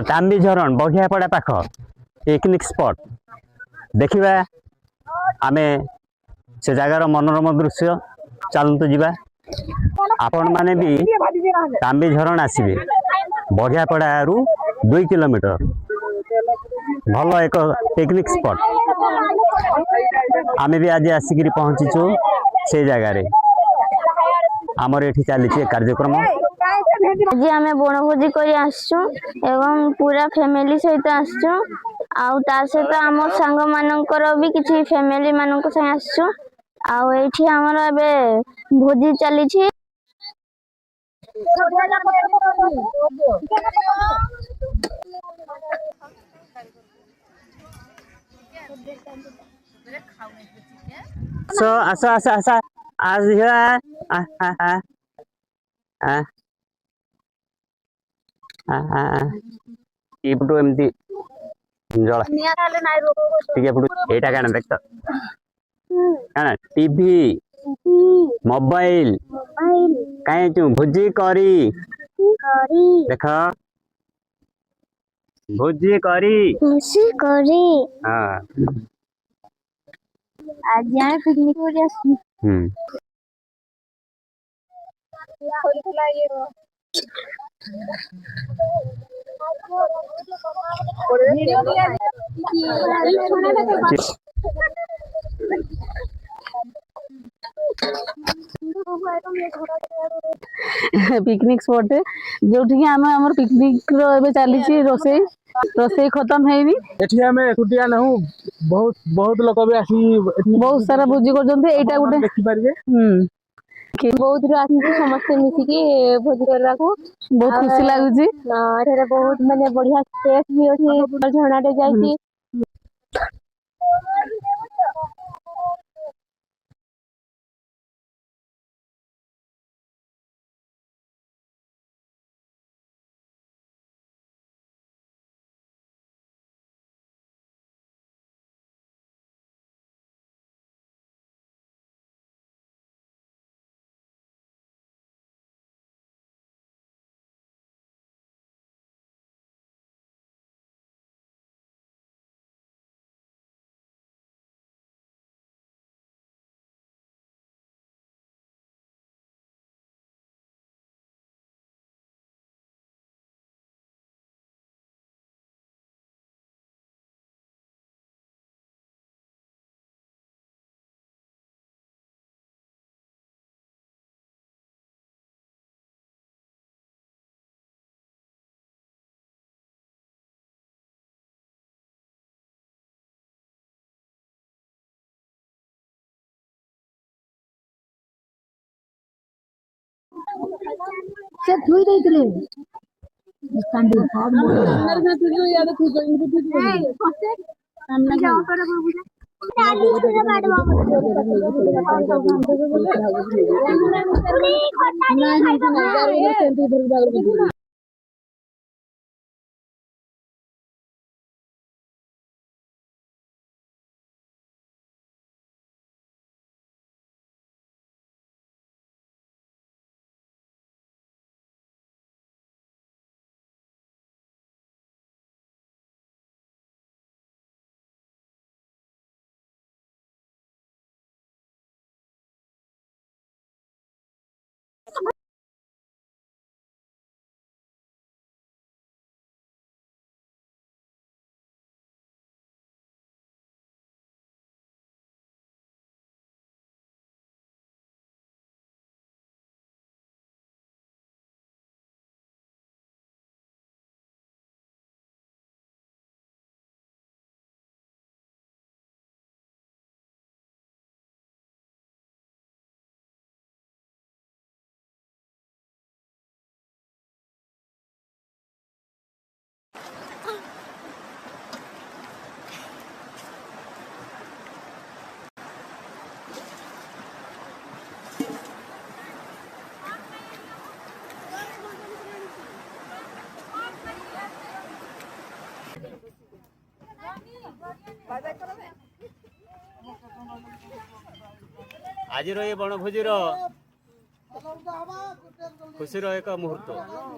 तांबी झरण बघियापड़ा पाख picnic spot देखा आमे से जगार मनोरम दृश्य चलतु जीवा आपण माने भी तांबी झरण आसबे बघियापड़ा रु 2 किलोमीटर भल एक पिकनिक स्पॉट आमे भी आज आसिक पहुंचीचु से जगार आमर ये चली कार्यक्रम आज आम बनभोजी कर पूरा फैमिली सहित आसचु सहित आम सांग मानकर भी किसी फैमिली मानक से आसचु आठी आमर ए भोजी चली सो आसा आसा आसा आज इपटू एमती एटा काना देख तो काना टीवी मोबाइल काहे तू भोजी करी देख भोजी करी हां आज यहाँ पिकनिक हो रहा पिकनिक स्पॉट जो आम पिकनिक चली रोसे रोसे खत्म है एकुटिया ना बहुत बहुत लोग भी आसी बहुत सारा भोजी कर देखि पारे बहुत समस्त मिसिकी भोजी करने को बहुत खुशी लगुच बहुत माने बढ़िया स्पेस भी अच्छी झरणाटे जाइए से धुई देइतले आज ये बनभोजी खुशी एक मुहूर्त।